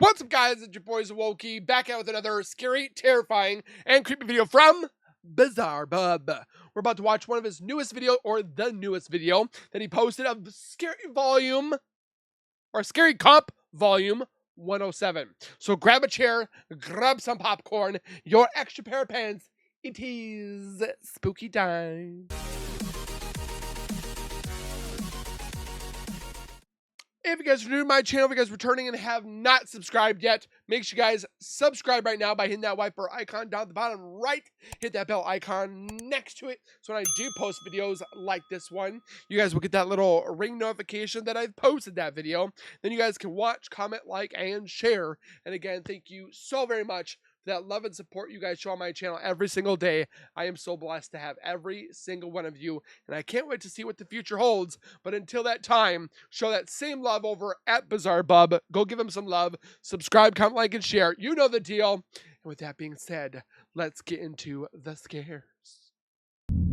What's up, guys? It's your boys Wokey back out with another scary, terrifying, and creepy video from Bizarre Bub. We're about to watch one of his newest video, or the newest video that he posted of Scary Volume, or Scary Comp Volume 107. So grab a chair, grab some popcorn, your extra pair of pants. It is spooky time. If you guys are new to my channel, if you guys are returning and have not subscribed yet, make sure you guys subscribe right now by hitting that white bar icon down at the bottom right. Hit that bell icon next to it. So when I do post videos like this one, you guys will get that little ring notification that I've posted that video. Then you guys can watch, comment, like, and share. And again, thank you so very much for that love and support you guys show on my channel every single day. I am so blessed to have every single one of you, and I can't wait to see what the future holds. But until that time, show that same love over at Bizarre Bub. Go give him some love. Subscribe, comment, like, and share. You know the deal. And with that being said, let's get into the scares.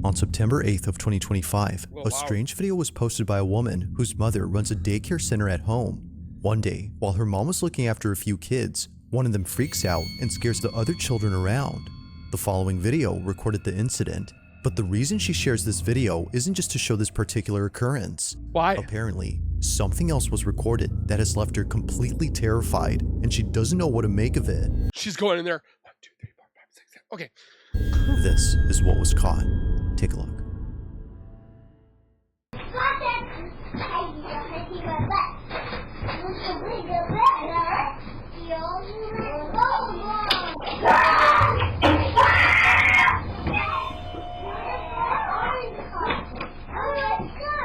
On September 8th of 2025, a strange video was posted by a woman whose mother runs a daycare center at home. One day, while her mom was looking after a few kids, one of them freaks out and scares the other children around. The following video recorded the incident, but the reason she shares this video isn't just to show this particular occurrence. Why? Apparently, something else was recorded that has left her completely terrified, and she doesn't know what to make of it. She's going in there. 1, 2, 3, 4, 5, 6, 7. Okay. This is what was caught. Take a look.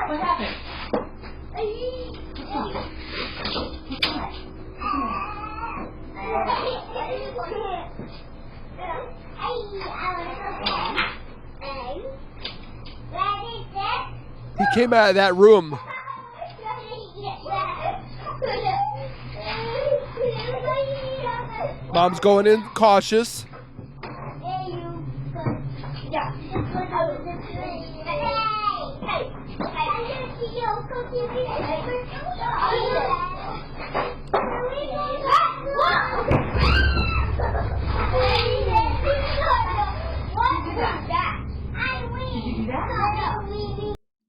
What happened? He came out of that room. Mom's going in cautious.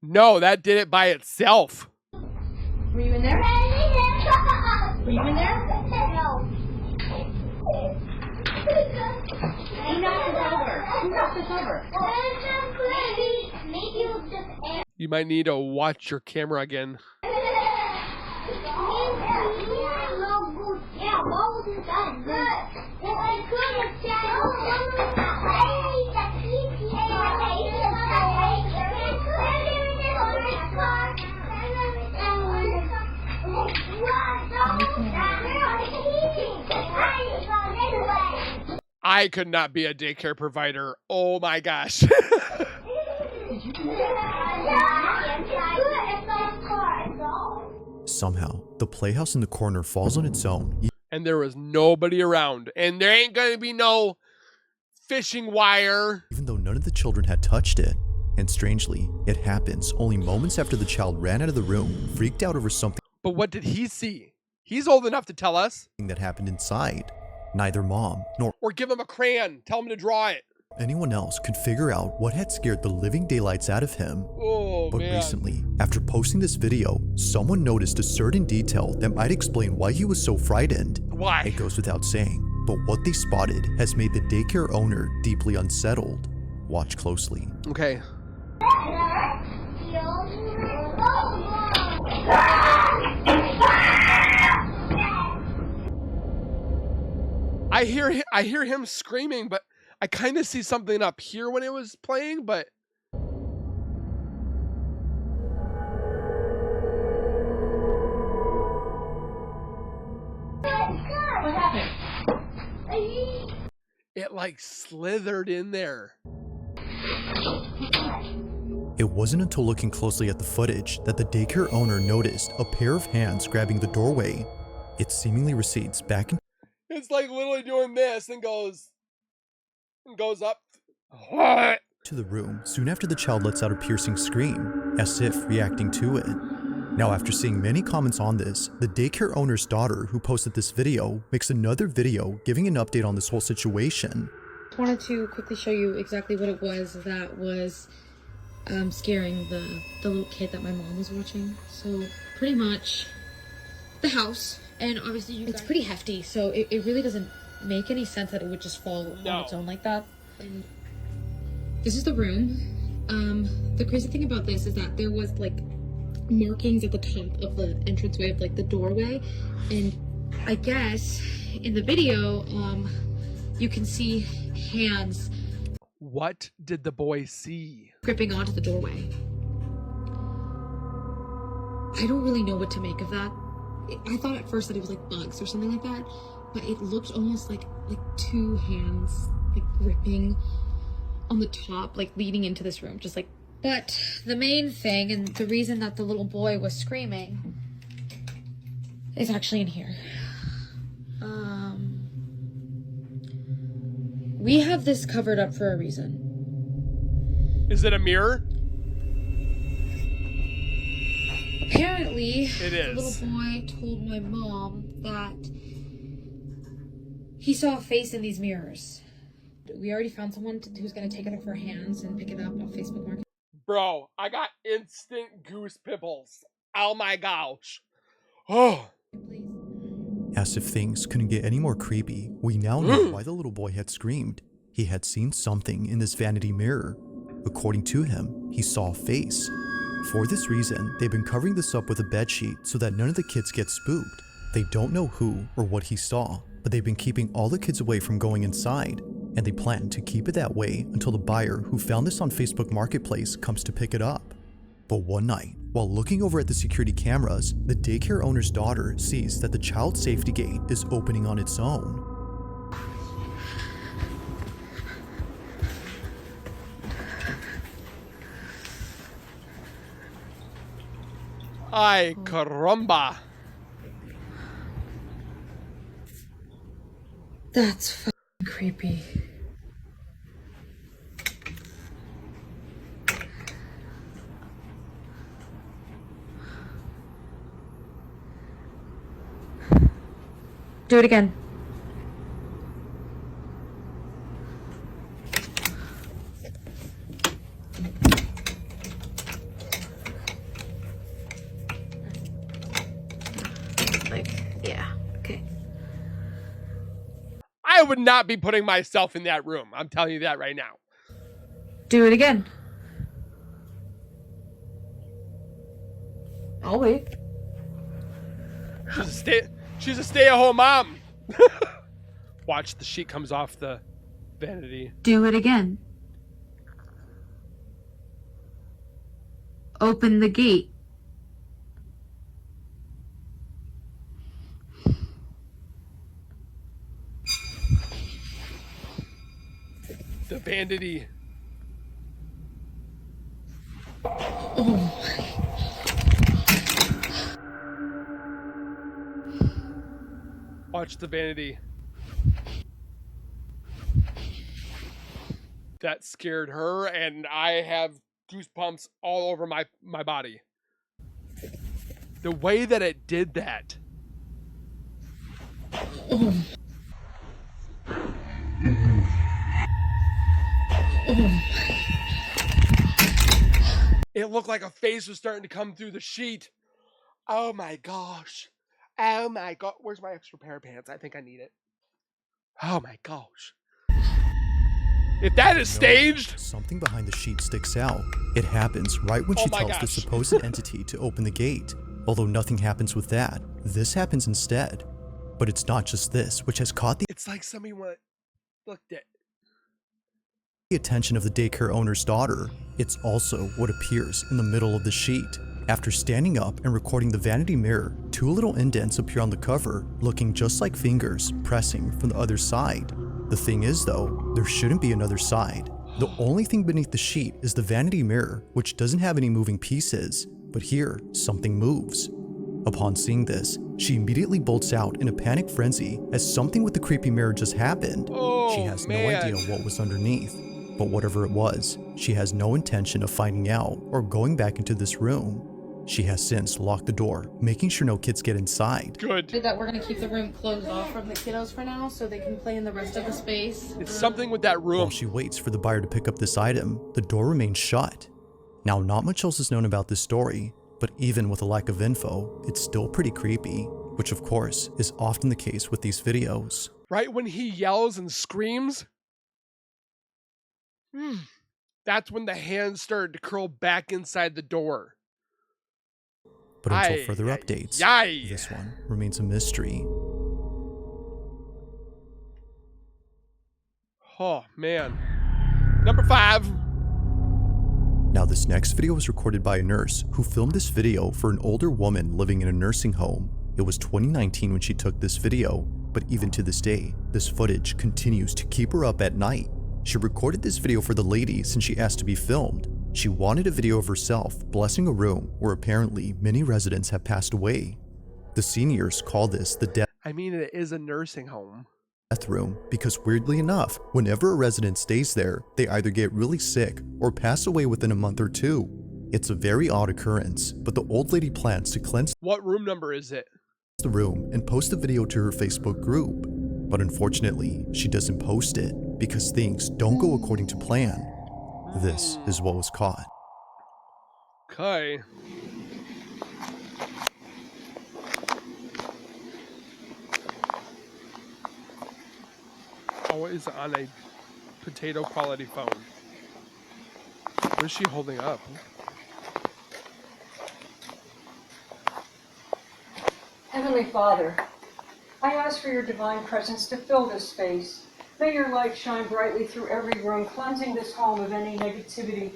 No, that did it by itself. Were you in there? Were you in there? No. Who knocked this over? Who knocked this over? You might need to watch your camera again. I could not be a daycare provider. Oh my gosh. Somehow, the playhouse in the corner falls on its own. And there was nobody around. And there ain't gonna be no fishing wire. Even though none of the children had touched it. And strangely, it happens only moments after the child ran out of the room, freaked out over something. But what did he see? He's old enough to tell us. That happened inside. Neither mom nor or give him a crayon. Tell him to draw it. Anyone else could figure out what had scared the living daylights out of him. Oh, but man. Recently, after posting this video, someone noticed a certain detail that might explain why he was so frightened. Why? It goes without saying, but what they spotted has made the daycare owner deeply unsettled. Watch closely. Okay. I hear him screaming, but I kind of see something up here when it was playing, but What happened? it like slithered in there. It wasn't until looking closely at the footage that the daycare owner noticed a pair of hands grabbing the doorway. It seemingly recedes back in. It's like literally doing this and goes up to the room soon after the child lets out a piercing scream, as if reacting to it. Now, after seeing many comments on this, the daycare owner's daughter who posted this video makes another video giving an update on this whole situation. I wanted to quickly show you exactly what it was that was scaring the little kid that my mom was watching. So pretty much the house, and obviously it's pretty hefty, so it really doesn't make any sense that it would just fall on its own like that. And this is the room. The crazy thing about this is that there was like markings at the top of the entranceway of like the doorway, and I guess in the video you can see hands. What did the boy see? Gripping onto the doorway. I don't really know what to make of that. I thought at first that it was like bugs or something like that, but it looked almost like two hands like gripping on the top, like leading into this room, just like. But the main thing, and the reason that the little boy was screaming, is actually in here. We have this covered up for a reason. Is it a mirror? Apparently, it is. The little boy told my mom that he saw a face in these mirrors. We already found someone who's going to take it off our hands and pick it up on Facebook Market. Bro, I got instant goose pimples. Oh my gosh. Oh. As if things couldn't get any more creepy, we now know why the little boy had screamed. He had seen something in this vanity mirror. According to him, he saw a face. For this reason, they've been covering this up with a bedsheet so that none of the kids get spooked. They don't know who or what he saw, but they've been keeping all the kids away from going inside, and they plan to keep it that way until the buyer who found this on Facebook Marketplace comes to pick it up. But one night, while looking over at the security cameras, the daycare owner's daughter sees that the child safety gate is opening on its own. Ay, caramba. That's fucking creepy. Do it again. Yeah, okay. I would not be putting myself in that room. I'm telling you that right now. Do it again. I'll wait. She's a stay-at-home mom. Watch, the sheet comes off the vanity. Do it again. Open the gate. The vanity. Oh. Watch the vanity. That scared her, and I have goosebumps all over my body. The way that it did that. Oh. It looked like a face was starting to come through the sheet. Oh my gosh. Oh my god. Where's my extra pair of pants? I think I need it. Oh my gosh. If that is staged. Something behind the sheet sticks out. It happens right when she tells the supposed entity to open the gate. Although nothing happens with that, this happens instead. But it's not just this, which has caught the It's like somebody looked at attention of the daycare owner's daughter. It's also what appears in the middle of the sheet. After standing up and recording the vanity mirror, two little indents appear on the cover, looking just like fingers pressing from the other side. The thing is though, there shouldn't be another side. The only thing beneath the sheet is the vanity mirror, which doesn't have any moving pieces, but here, something moves. Upon seeing this, she immediately bolts out in a panic frenzy as something with the creepy mirror just happened. She has no idea what was underneath, but whatever it was, she has no intention of finding out or going back into this room. She has since locked the door, making sure no kids get inside. Good. That we're gonna keep the room closed off from the kiddos for now so they can play in the rest of the space. It's something with that room. While she waits for the buyer to pick up this item, the door remains shut. Now, not much else is known about this story, but even with a lack of info, it's still pretty creepy, which of course is often the case with these videos. Right when he yells and screams, that's when the hands started to curl back inside the door. But until further updates, this one remains a mystery. Oh, man. Number 5. Now, this next video was recorded by a nurse who filmed this video for an older woman living in a nursing home. It was 2019 when she took this video, but even to this day, this footage continues to keep her up at night. She recorded this video for the lady since she asked to be filmed. She wanted a video of herself blessing a room where apparently many residents have passed away. The seniors call this the death it is a nursing home. room because, weirdly enough, whenever a resident stays there, they either get really sick or pass away within a month or 2. It's a very odd occurrence, but the old lady plans to cleanse What room number is it? the room and post the video to her Facebook group. But unfortunately, she doesn't post it because things don't go according to plan. This is what was caught. Okay. Always on a potato quality phone. What is she holding up? Heavenly Father, I ask for your divine presence to fill this space. May your light shine brightly through every room, cleansing this home of any negativity,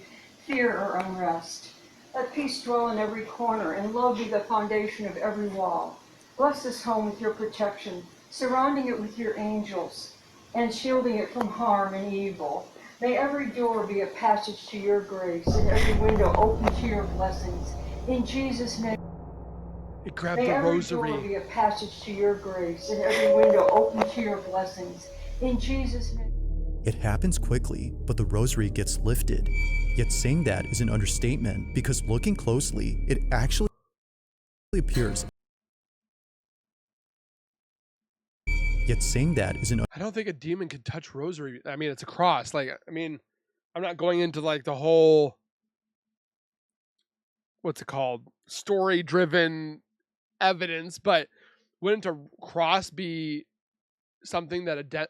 fear, or unrest. Let peace dwell in every corner, and love be the foundation of every wall. Bless this home with your protection, surrounding it with your angels, and shielding it from harm and evil. May every door be a passage to your grace, and every window open to your blessings. In Jesus' name. It grabbed May the every rosary. door be a passage to your grace, and every window open to your blessings. In Jesus' name. It happens quickly, but the rosary gets lifted. Yet saying that is an understatement because looking closely, it actually appears. Yet saying that is an I don't think a demon could touch rosary. It's a cross. I'm not going into like the whole, what's it called? Story-driven evidence, but wouldn't a cross be something that a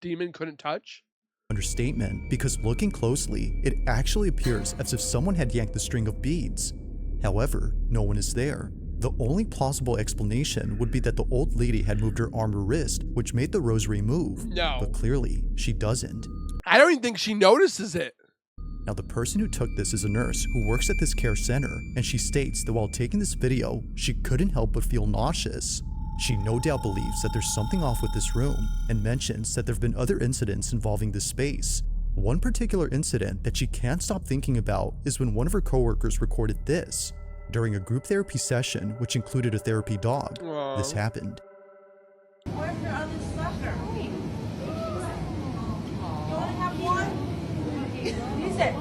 demon couldn't touch? understatement because looking closely, it actually appears as if someone had yanked the string of beads. However, no one is there. The only plausible explanation would be that the old lady had moved her arm or wrist, which made the rosary move. No. But clearly, she doesn't. I don't even think she notices it. Now, the person who took this is a nurse who works at this care center, and she states that while taking this video, she couldn't help but feel nauseous. She no doubt believes that there's something off with this room, and mentions that there have been other incidents involving this space. One particular incident that she can't stop thinking about is when one of her coworkers recorded this. During a group therapy session, which included a therapy dog, this happened. Where's your other sucker? You want to have one? Use it.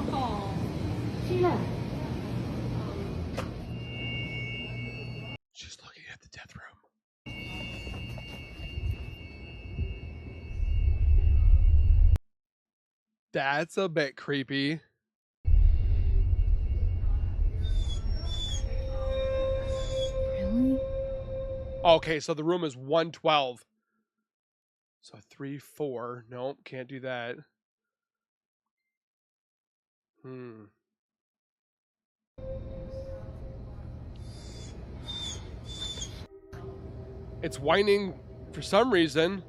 Sheila. She's looking at the death room. That's a bit creepy. Really? Okay, so the room is 112. So 3, 4. Nope, can't do that. It's whining for some reason.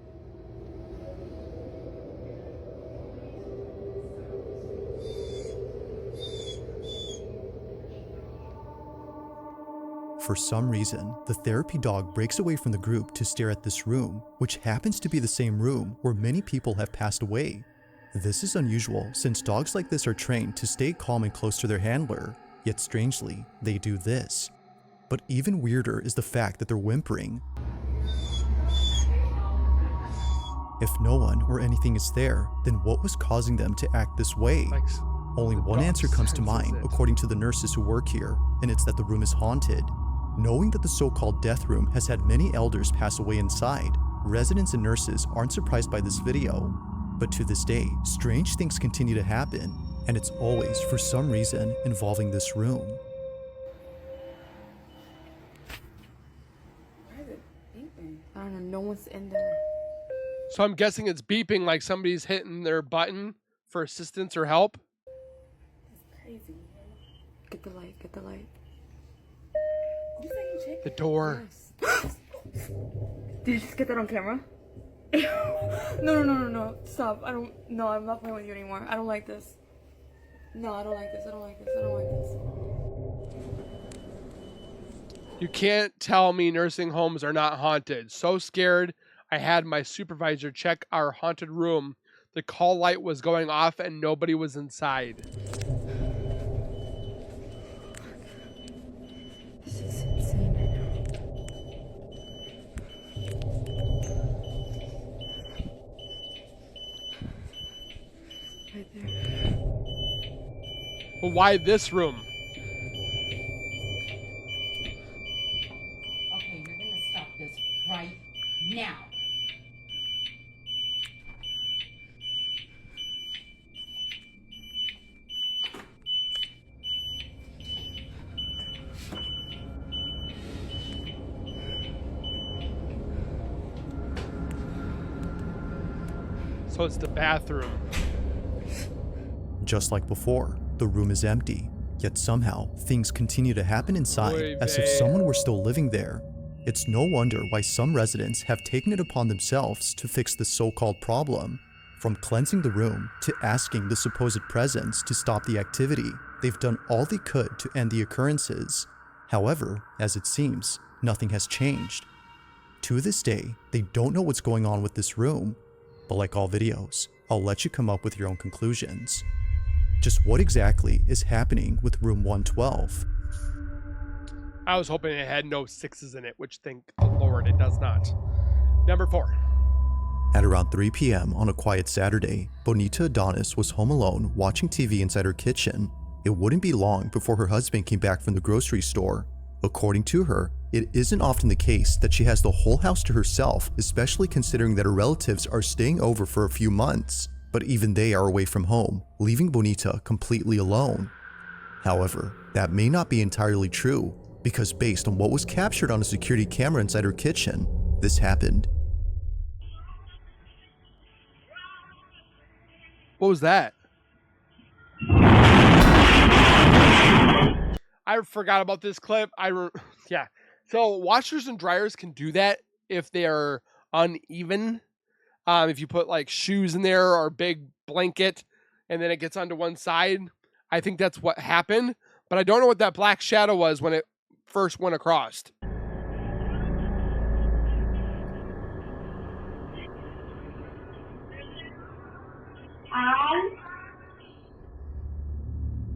For some reason, the therapy dog breaks away from the group to stare at this room, which happens to be the same room where many people have passed away. This is unusual since dogs like this are trained to stay calm and close to their handler, yet strangely, they do this. But even weirder is the fact that they're whimpering. If no one or anything is there, then what was causing them to act this way? Only one answer comes to mind according to the nurses who work here, and it's that the room is haunted. Knowing that the so-called death room has had many elders pass away inside, residents and nurses aren't surprised by this video. But to this day, strange things continue to happen, and it's always, for some reason, involving this room. Why is it beeping? I don't know. No one's in there. So I'm guessing it's beeping like somebody's hitting their button for assistance or help. It's crazy. Get the light. Get the light. The door. Yes. Did you just get that on camera? No. Stop. No, I'm not playing with you anymore. I don't like this. No, I don't like this. I don't like this. You can't tell me nursing homes are not haunted. So scared, I had my supervisor check our haunted room. The call light was going off and nobody was inside. This is insane right now. Right there. But why this room? Okay, you're gonna stop this right now. So it's the bathroom. Just like before, the room is empty, yet somehow things continue to happen inside Oy as if vey. someone were still living there. It's no wonder why some residents have taken it upon themselves to fix this so-called problem. From cleansing the room to asking the supposed presence to stop the activity, they've done all they could to end the occurrences. However, as it seems, nothing has changed. To this day, they don't know what's going on with this room. But like all videos, I'll let you come up with your own conclusions. Just what exactly is happening with room 112? I was hoping it had no 6s in it, which thank the Lord it does not. Number 4. At around 3 p.m. on a quiet Saturday, Bonita Adonis was home alone watching TV inside her kitchen. It wouldn't be long before her husband came back from the grocery store. According to her, it isn't often the case that she has the whole house to herself, especially considering that her relatives are staying over for a few months. But even they are away from home, leaving Bonita completely alone. However, that may not be entirely true, because based on what was captured on a security camera inside her kitchen, this happened. What was that? I forgot about this clip. Yeah. So washers and dryers can do that if they are uneven. If you put like shoes in there or a big blanket and then it gets onto one side, I think that's what happened. But I don't know what that black shadow was when it first went across.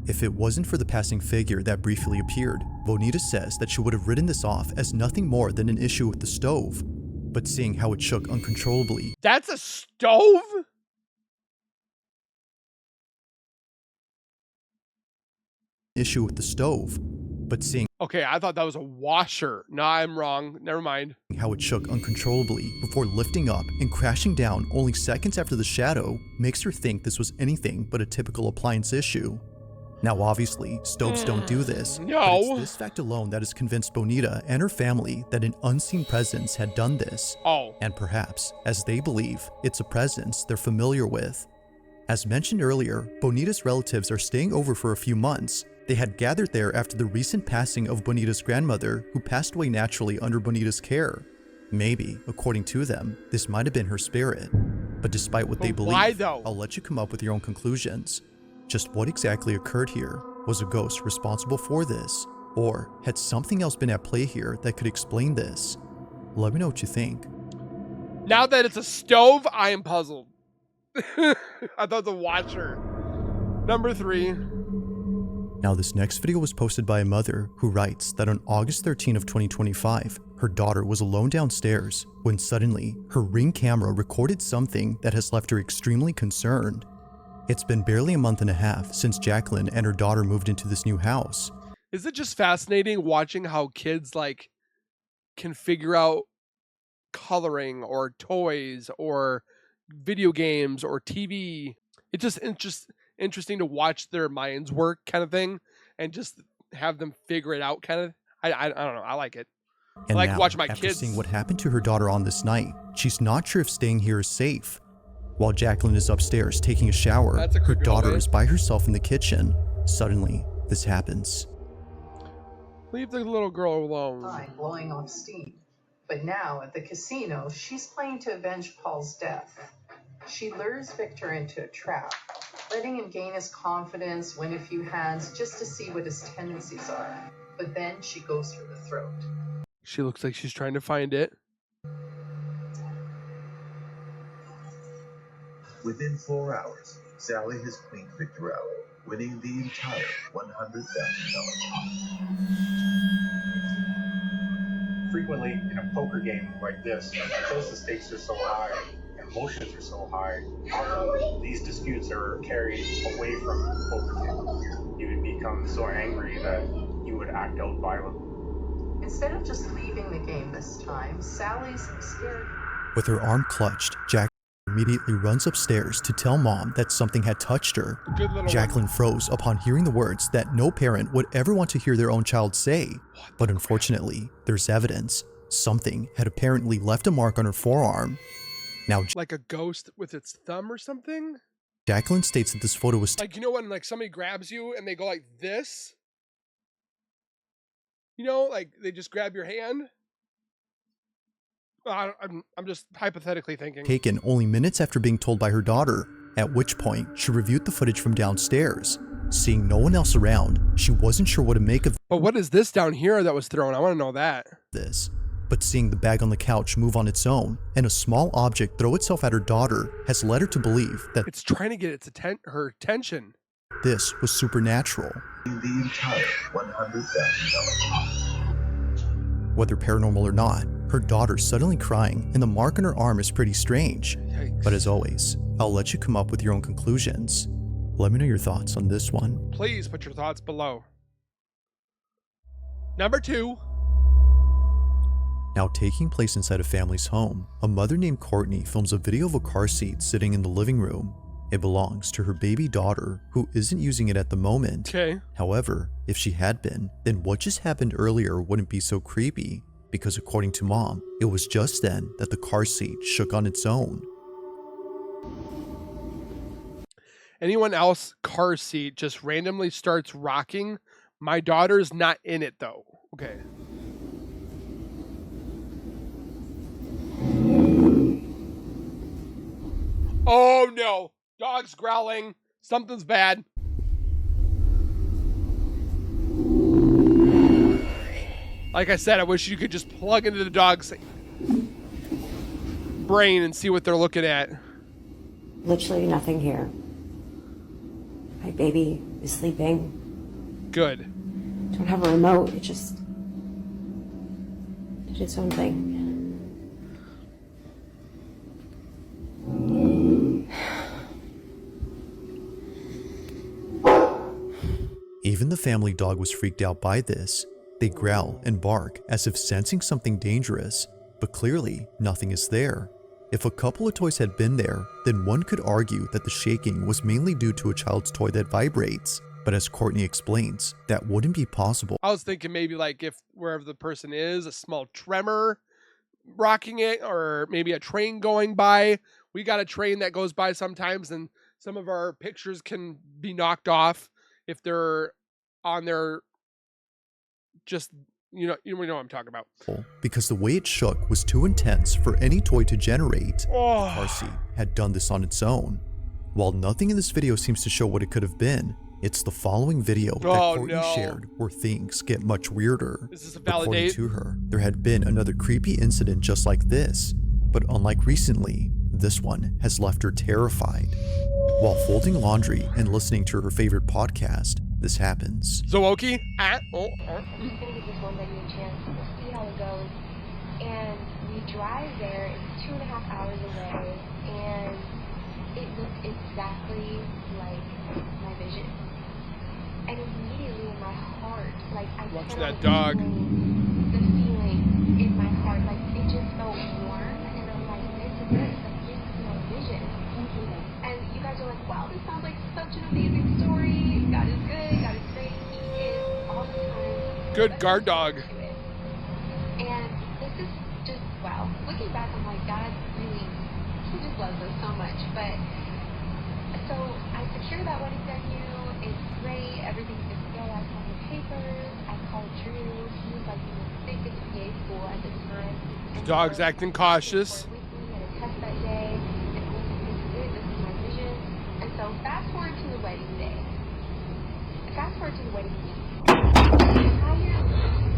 If it wasn't for the passing figure that briefly appeared, Bonita says that she would have written this off as nothing more than an issue with the stove. But seeing how it shook uncontrollably, That's a stove? Okay, I thought that was a washer. No, I'm wrong. Never mind. how it shook uncontrollably before lifting up and crashing down only seconds after the shadow makes her think this was anything but a typical appliance issue. Now obviously, stoves don't do this, but No. it's this fact alone that has convinced Bonita and her family that an unseen presence had done this. Oh. And perhaps, as they believe, it's a presence they're familiar with. As mentioned earlier, Bonita's relatives are staying over for a few months. They had gathered there after the recent passing of Bonita's grandmother, who passed away naturally under Bonita's care. Maybe, according to them, this might have been her spirit. But despite what they But why, believe, though? I'll let you come up with your own conclusions. Just what exactly occurred here? Was a ghost responsible for this? Or had something else been at play here that could explain this? Let me know what you think. Now that it's a stove, I am puzzled. I thought it was a washer. Number 3. Now this next video was posted by a mother who writes that on August 13 of 2025, her daughter was alone downstairs when suddenly her Ring camera recorded something that has left her extremely concerned. It's been barely a month and a half since Jacqueline and her daughter moved into this new house. Is it just fascinating watching how kids like can figure out coloring or toys or video games or TV? It's just interesting to watch their minds work, kind of thing, and just have them figure it out, kind of. I don't know. I like it. And I like now, watching my after kids. seeing what happened to her daughter on this night, she's not sure if staying here is safe. While Jacqueline is upstairs taking a shower, That's a her creepy daughter hallway. is by herself in the kitchen. Suddenly, this happens. Leave the little girl alone. Fine, blowing off steam. But now at the casino, she's playing to avenge Paul's death. She lures Victor into a trap, letting him gain his confidence, win a few hands, just to see what his tendencies are. But then she goes for the throat. She looks like she's trying to find it. Within 4 hours, Sally has cleaned Victor out, winning the entire $100,000 pot. Frequently in a poker game like this, because the stakes are so high, emotions are so high, often these disputes are carried away from the poker table. You would become so angry that you would act out violently. Instead of just leaving the game this time, Sally's scared. With her arm clutched, Jacqueline immediately runs upstairs to tell Mom that something had touched her. Good little Jacqueline froze upon hearing the words that no parent would ever want to hear their own child say. But unfortunately, there's evidence. Something had apparently left a mark on her forearm. Now, like a ghost with its thumb or something. Jacqueline states that this photo was Like, you know when like somebody grabs you and they go like this? You know, like they just grab your hand. I'm just hypothetically thinking. taken only minutes after being told by her daughter, at which point she reviewed the footage from downstairs. Seeing no one else around, she wasn't sure what to make of But what is this down here that was thrown? I want to know that. this. But seeing the bag on the couch move on its own and a small object throw itself at her daughter has led her to believe that It's trying to get its her attention. this was supernatural. The entire $100,000 pot. Whether paranormal or not, her daughter's suddenly crying and the mark on her arm is pretty strange. Yikes. But as always, I'll let you come up with your own conclusions. Let me know your thoughts on this one. Please put your thoughts below. Number 2. Now taking place inside a family's home, a mother named Courtney films a video of a car seat sitting in the living room. It belongs to her baby daughter, who isn't using it at the moment. Okay. However, if she had been, then what just happened earlier wouldn't be so creepy, because according to Mom, it was just then that the car seat shook on its own. Anyone else car seat just randomly starts rocking? My daughter's not in it though. Okay. Oh no! Dog's growling. Something's bad. Like I said, I wish you could just plug into the dog's brain and see what they're looking at. Literally nothing here. My baby is sleeping. Good. Don't have a remote. It just did its own thing. Even the family dog was freaked out by this. They growl and bark as if sensing something dangerous, but clearly nothing is there. If a couple of toys had been there, then one could argue that the shaking was mainly due to a child's toy that vibrates. But as Courtney explains, that wouldn't be possible. I was thinking maybe like if wherever the person is, a small tremor rocking it, or maybe a train going by. We got a train that goes by sometimes, and some of our pictures can be knocked off if they're on their just, you know what I'm talking about. Because the way it shook was too intense for any toy to generate. Oh. The car seat had done this on its own. While nothing in this video seems to show what it could have been, it's the following video that Courtney shared where things get much weirder. Is this a valid According date? to her, there had been another creepy incident just like this, but unlike recently, this one has left her terrified. While folding laundry and listening to her favorite podcast, this happens. Zawoki? I'm just gonna give this one lady a chance. We'll see how it goes. And we drive there. It's 2.5 hours away, and it looks exactly like I Watching cannot that dog. explain the feeling in my heart. Like it just felt warm, and I'm like, this is it. Like this is my vision. And you guys are like, wow, this sounds like such an amazing story. God is good. God is great. He is all the time. Good guard dog. And this is just, wow. Looking back, I'm like, God really, he just loves us so much. But, so I secured that wedding venue. It's great. Everything's good to go. I signed the papers. I called Drew. He was like, sick at the PA school at this time. The dog's acting cautious. With me at a test that day. And I was like, this is it. This is my vision. And so fast forward to the wedding day. Fast forward to the wedding week. The entire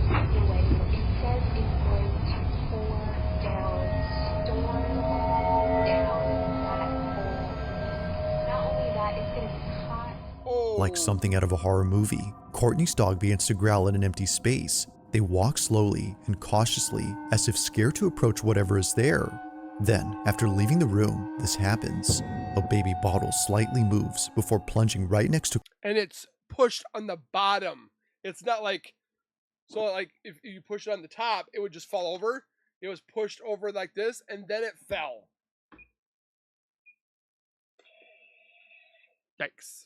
the wedding, it says it's going to pour down, storm down that whole week. Not only that, it's going to be hot. Like something out of a horror movie, Courtney's dog begins to growl in an empty space. They walk slowly and cautiously, as if scared to approach whatever is there. Then, after leaving the room, this happens. A baby bottle slightly moves before plunging right next to... And it's pushed on the bottom. It's not like... So, like, if you push it on the top, it would just fall over. It was pushed over like this, and then it fell. Yikes.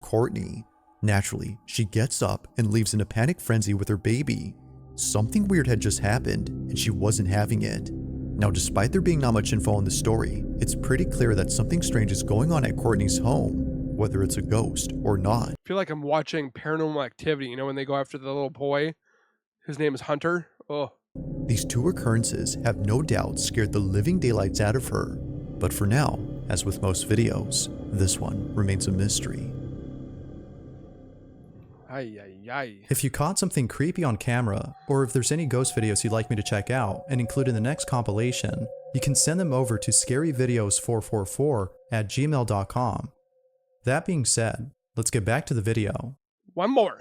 Courtney. Naturally, she gets up and leaves in a panic frenzy with her baby. Something weird had just happened, and she wasn't having it. Now, despite there being not much info on the story, it's pretty clear that something strange is going on at Courtney's home, whether it's a ghost or not. I feel like I'm watching Paranormal Activity, you know, when they go after the little boy. His name is Hunter. Oh. These two occurrences have no doubt scared the living daylights out of her. But for now, as with most videos, this one remains a mystery. Ay, ay, ay. If you caught something creepy on camera, or if there's any ghost videos you'd like me to check out and include in the next compilation, you can send them over to scaryvideos444@gmail.com. That being said, let's get back to the video. One more.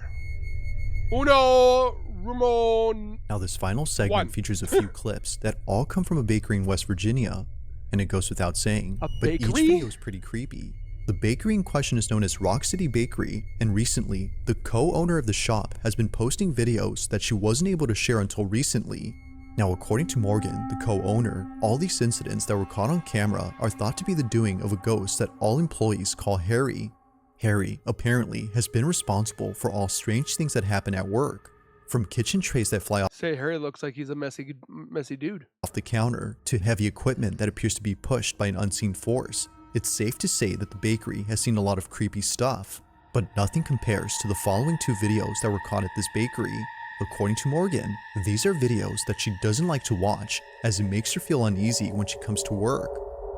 Uno, Ramon. Now this final segment features a few clips that all come from a bakery in West Virginia, and it goes without saying, but each video is pretty creepy. The bakery in question is known as Rock City Bakery, and recently, the co-owner of the shop has been posting videos that she wasn't able to share until recently. Now, according to Morgan, the co-owner, all these incidents that were caught on camera are thought to be the doing of a ghost that all employees call Harry. Harry, apparently, has been responsible for all strange things that happen at work, from kitchen trays that fly off. Say Harry looks like he's a messy dude. Off the counter, to heavy equipment that appears to be pushed by an unseen force. It's safe to say that the bakery has seen a lot of creepy stuff, but nothing compares to the following two videos that were caught at this bakery. According to Morgan, these are videos that she doesn't like to watch, as it makes her feel uneasy when she comes to work.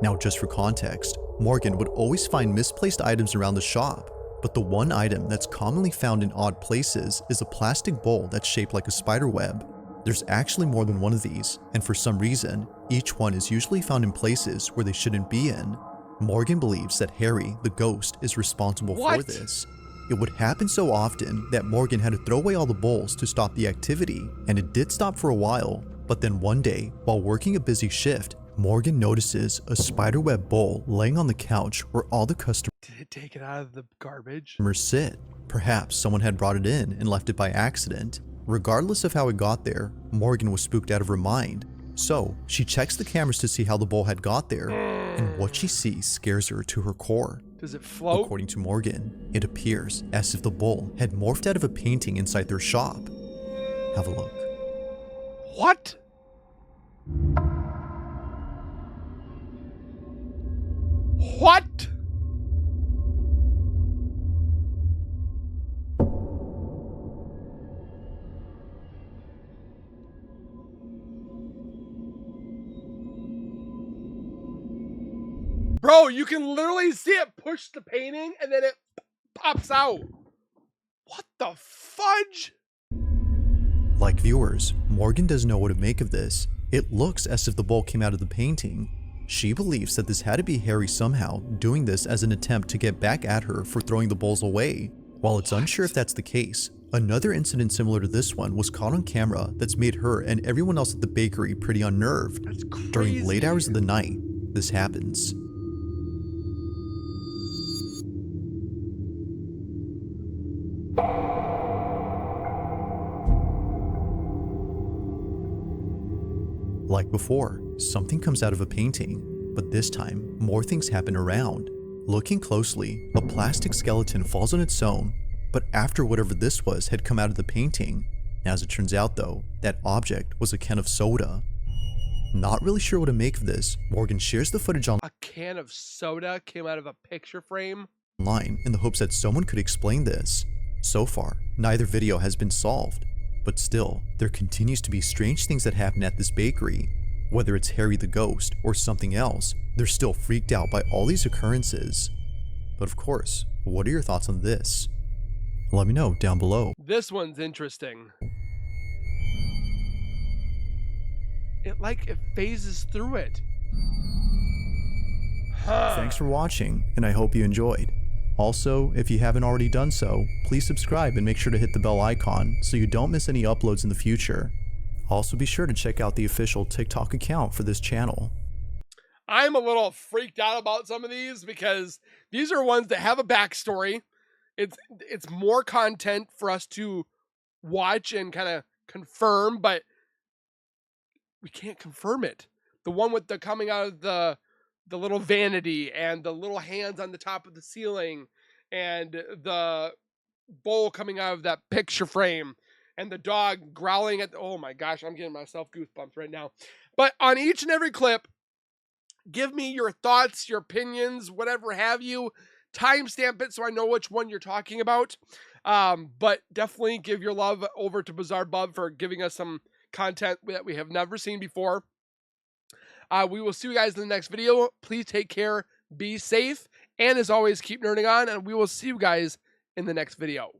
Now, just for context, Morgan would always find misplaced items around the shop, but the one item that's commonly found in odd places is a plastic bowl that's shaped like a spider web. There's actually more than one of these, and for some reason, each one is usually found in places where they shouldn't be in. Morgan believes that Harry, the ghost, is responsible for this. It would happen so often that Morgan had to throw away all the bowls to stop the activity, and it did stop for a while, but then one day, while working a busy shift, Morgan notices a spiderweb bowl laying on the couch where all the customers Did it take it out of the garbage? sit. Perhaps someone had brought it in and left it by accident. Regardless of how it got there, Morgan was spooked out of her mind. So, she checks the cameras to see how the bowl had got there, and what she sees scares her to her core. Does it float? According to Morgan, it appears as if the bowl had morphed out of a painting inside their shop. Have a look. What? What? Bro, you can literally see it push the painting and then it pops out. What the fudge? Like viewers, Morgan doesn't know what to make of this. It looks as if the bowl came out of the painting. She believes that this had to be Harry somehow doing this as an attempt to get back at her for throwing the bowls away. While it's unsure if that's the case, another incident similar to this one was caught on camera that's made her and everyone else at the bakery pretty unnerved. That's crazy. During late hours of the night, this happens. like before, something comes out of a painting, but this time, more things happen around. Looking closely, a plastic skeleton falls on its own, but after whatever this was had come out of the painting. As it turns out though, that object was a can of soda. Not really sure what to make of this, Morgan shares the footage A can of soda came out of a picture frame? online in the hopes that someone could explain this. So far, neither video has been solved, but still, there continues to be strange things that happen at this bakery. Whether it's Harry the ghost or something else, they're still freaked out by all these occurrences. But of course, what are your thoughts on this? Let me know down below. This one's interesting. It phases through it. Huh. Thanks for watching, and I hope you enjoyed. Also, if you haven't already done so, please subscribe and make sure to hit the bell icon so you don't miss any uploads in the future. Also be sure to check out the official TikTok account for this channel. I'm a little freaked out about some of these because these are ones that have a backstory. It's more content for us to watch and kind of confirm, but we can't confirm it. The one with the coming out of the little vanity and the little hands on the top of the ceiling and the bowl coming out of that picture frame and the dog growling at oh my gosh, I'm getting myself goosebumps right now. But on each and every clip, give me your thoughts, your opinions, whatever have you. Timestamp it so I know which one you're talking about. But definitely give your love over to Bizarre Bub for giving us some content that we have never seen before. We will see you guys in the next video. Please take care, be safe, and as always, keep nerding on, and we will see you guys in the next video.